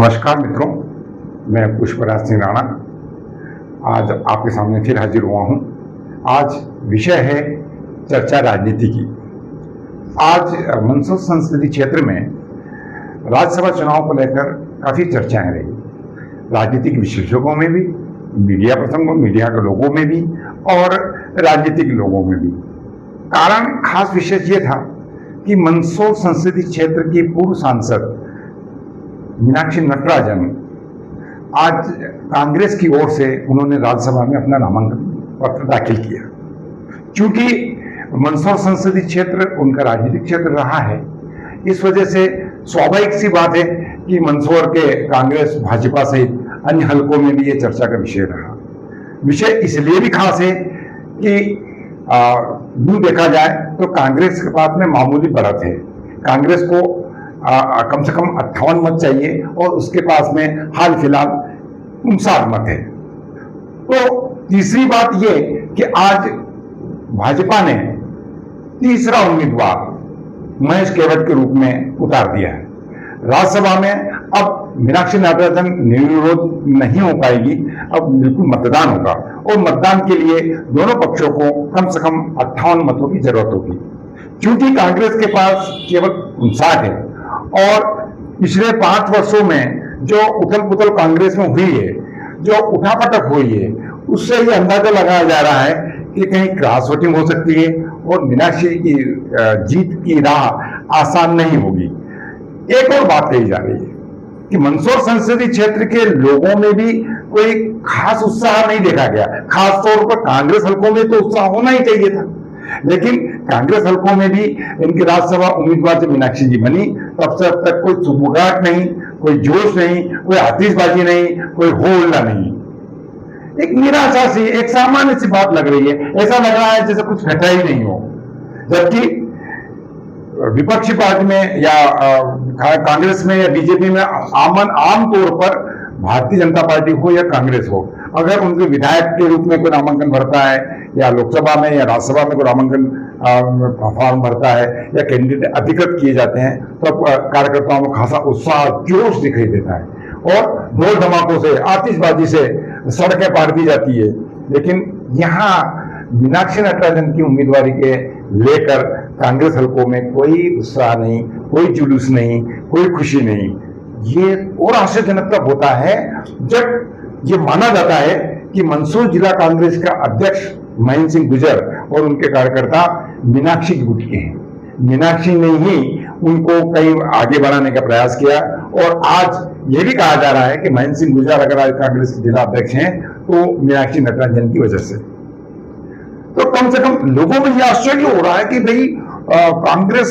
नमस्कार मित्रों, मैं पुष्पराज सिंह राणा आज आपके सामने फिर हाजिर हुआ हूं। आज विषय है चर्चा राजनीति की। आज मंदसौर संसदीय क्षेत्र में राज्यसभा चुनाव को लेकर काफी चर्चाएं रही, राजनीतिक विशेषज्ञों में भी, मीडिया प्रसंगों, मीडिया के लोगों में भी और राजनीतिक लोगों में भी। कारण खास विशेष ये था कि मंदसौर संसदीय क्षेत्र की पूर्व सांसद मीनाक्षी नटराजन आज कांग्रेस की ओर से उन्होंने राज्यसभा में अपना नामांकन पत्र दाखिल किया। क्योंकि मंदसौर संसदीय क्षेत्र उनका राजनीतिक क्षेत्र रहा है, इस वजह से स्वाभाविक सी बात है कि मंदसौर के कांग्रेस, भाजपा सहित अन्य हलकों में भी ये चर्चा का विषय रहा। विषय इसलिए भी खास है कि यूं देखा जाए तो कांग्रेस के पास में मामूली बढ़त है। कांग्रेस को कम से कम 58 मत चाहिए और उसके पास में हाल फिलहाल 59 मत है। तो तीसरी बात यह कि आज भाजपा ने तीसरा उम्मीदवार महेश केवट के रूप में उतार दिया है राज्यसभा में। अब मीनाक्षी नटराजन निर्विरोध नहीं हो पाएगी, अब बिल्कुल मतदान होगा और मतदान के लिए दोनों पक्षों को कम से कम 58 मतों की जरूरत होगी। क्योंकि कांग्रेस के पास केवल 59 है और पिछले 5 वर्षों में जो उथल पुथल कांग्रेस में हुई है, जो उठापटक हुई है, उससे ये अंदाजा लगाया जा रहा है कि कहीं क्रॉस वोटिंग हो सकती है और मीनाक्षी की जीत की राह आसान नहीं होगी। एक और बात कही जा रही है कि मंदसौर संसदीय क्षेत्र के लोगों में भी कोई खास उत्साह नहीं देखा गया। खास तौर पर कांग्रेस हलकों में तो उत्साह होना ही चाहिए था, लेकिन कांग्रेस हलकों में भी इनकी राज्यसभा उम्मीदवार जब मीनाक्षी जी बनी तब से अब तक कोई सुगबुगाहट नहीं, कोई जोश नहीं, कोई आतिशबाजी नहीं, कोई हो हल्ला नहीं। एक निराशा सी, एक सामान्य सी बात लग रही है। ऐसा लग रहा है जैसे कुछ घटा ही नहीं हो। जबकि विपक्षी पार्टी में या कांग्रेस में या बीजेपी में आम तौर पर भारतीय जनता पार्टी हो या कांग्रेस हो, अगर उनके विधायक के रूप में कोई नामांकन भरता है या लोकसभा में या राज्यसभा में कोई नामांकन फॉर्म भरता है या कैंडिडेट अधिकृत किए जाते हैं तो कार्यकर्ताओं में खासा उत्साह, जोश दिखाई देता है और ढोल धमाकों से, आतिशबाजी से सड़कें पार दी जाती है। लेकिन यहाँ मीनाक्षी नटराजन की उम्मीदवारी के लेकर कांग्रेस हलकों में कोई उत्साह नहीं, कोई जुलूस नहीं, कोई खुशी नहीं। ये और आश्चर्यजनक तब होता है जब ये माना जाता है कि मंदसौर जिला कांग्रेस का अध्यक्ष महेंद्र सिंह गुर्जर और उनके कार्यकर्ता मीनाक्षी गुट के हैं। मीनाक्षी ने ही उनको कहीं आगे बढ़ाने का प्रयास किया और आज ये भी कहा जा रहा है कि महेंद्र सिंह गुर्जर अगर आज कांग्रेस के जिला अध्यक्ष हैं तो मीनाक्षी नटराजन की वजह से। तो कम से कम लोगों में यह आश्चर्य हो रहा है कि भाई कांग्रेस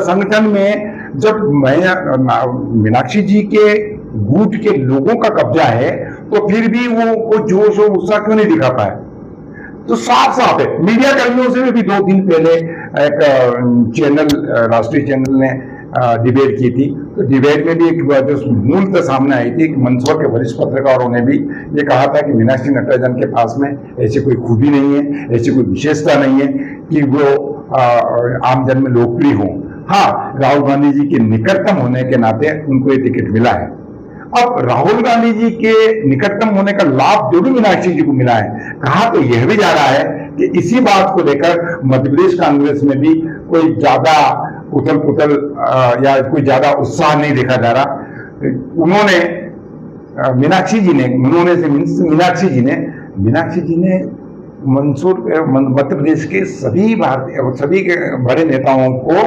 संगठन में जब मीनाक्षी जी के गुट के लोगों का कब्जा है तो फिर भी वो जोश और उत्साह क्यों नहीं दिखा पाए। तो साफ साफ है। मीडिया कर्मियों से भी 2 दिन पहले एक चैनल, राष्ट्रीय चैनल ने डिबेट की थी। तो डिबेट में भी एक जो मूलतः सामने आई थी कि मंदसौर के वरिष्ठ पत्रकारों ने भी ये कहा था कि मीनाक्षी नटराजन के पास में ऐसी कोई खूबी नहीं है, ऐसी कोई विशेषता नहीं है कि वो आम जन में लोकप्रिय हो। हाँ, राहुल गांधी जी के निकटतम होने के नाते उनको ये टिकट मिला है। अब राहुल गांधी जी के निकटतम होने का लाभ जरूर मीनाक्षी जी को मिला है। कहा तो यह भी जा रहा है कि इसी बात को लेकर मध्य प्रदेश कांग्रेस में भी कोई ज्यादा उथल पुथल या कोई ज्यादा उत्साह नहीं देखा जा रहा। मीनाक्षी जी ने मंदसौर मध्य प्रदेश के सभी के बड़े नेताओं को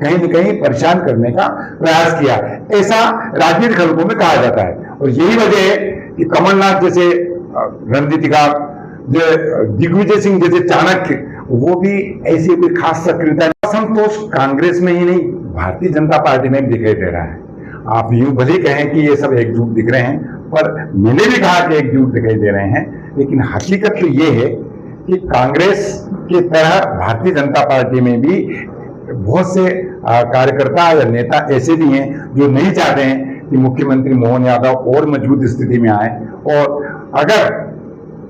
कहीं न कहीं परेशान करने का प्रयास किया, ऐसा राजनीतिक हलकों में कहा जाता है। और यही वजह है कि कमलनाथ जैसे रणनीतिकार, दिग्विजय सिंह जैसे चाणक्य, वो भी ऐसी कोई खास सक्रियता, असंतोष कांग्रेस में ही नहीं भारतीय जनता पार्टी में भी दिखाई दे रहा है। आप यूं भले कहें कि ये सब एकजुट दिख रहे हैं, पर मैंने भी कहा कि एकजुट दिखाई दे रहे हैं, लेकिन हकीकत तो ये है कि कांग्रेस की तरह भारतीय जनता पार्टी में भी बहुत से कार्यकर्ता या नेता ऐसे भी हैं जो नहीं चाहते हैं कि मुख्यमंत्री मोहन यादव और मजबूत स्थिति में आए और अगर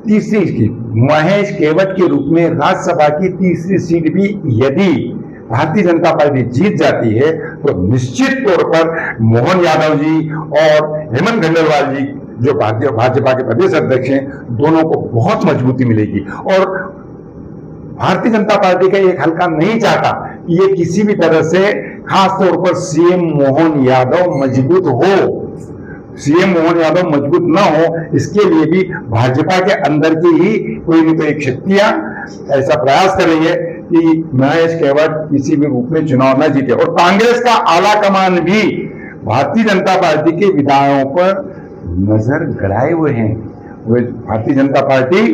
तीसरी सीट महेश केवट के रूप में राज्यसभा की तीसरी सीट भी यदि भारतीय जनता पार्टी जीत जाती है तो निश्चित तौर पर मोहन यादव जी और हेमंत खंडेलवाल जी जो भाजपा के प्रदेश अध्यक्ष हैं, दोनों को बहुत मजबूती मिलेगी। और भारतीय जनता पार्टी का एक हल्का नहीं चाहता कि ये किसी भी तरह से खास तौर पर सीएम मोहन यादव मजबूत हो, सीएम मोहन यादव मजबूत ना हो, इसके लिए भी भाजपा के अंदर की ही कोई न कोई शक्तियां ऐसा प्रयास कर रही है कि महेश केवट किसी भी रूप में चुनाव न जीते। और कांग्रेस का आला कमान भी भारतीय जनता पार्टी के विधायकों पर नजर गड़ाए हुए हैं। वे भारतीय जनता पार्टी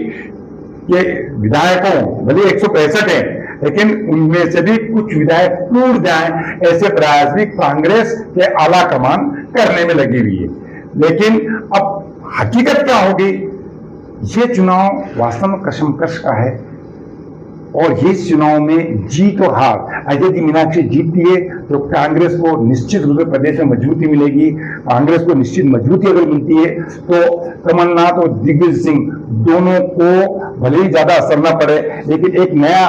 के विधायकों भले 165 हैं, लेकिन उनमें से भी कुछ विधायक टूट जाएं, ऐसे प्रयास भी कांग्रेस के आला कमान करने में लगी हुई है। लेकिन अब हकीकत क्या होगी, ये चुनाव वास्तव में कशमकश का है और इस चुनाव में जीत और हार अजय मीनाक्षी जीतती है तो कांग्रेस को निश्चित रूप से प्रदेश में मजबूती मिलेगी। कांग्रेस को निश्चित मजबूती अगर मिलती है तो कमलनाथ और दिग्विजय सिंह दोनों को भले ही ज्यादा असर न पड़े, लेकिन एक नया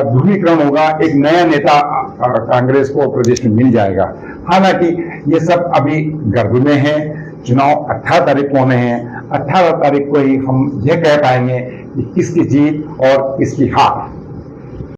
ध्रुवीकरण होगा, एक नया नेता कांग्रेस को प्रदेश में मिल जाएगा। हालांकि ये सब अभी गर्भ में है, चुनाव 18 तारीख को होने हैं। 18 तारीख को ही हम यह कह पाएंगे कि किसकी जीत और किसकी हार।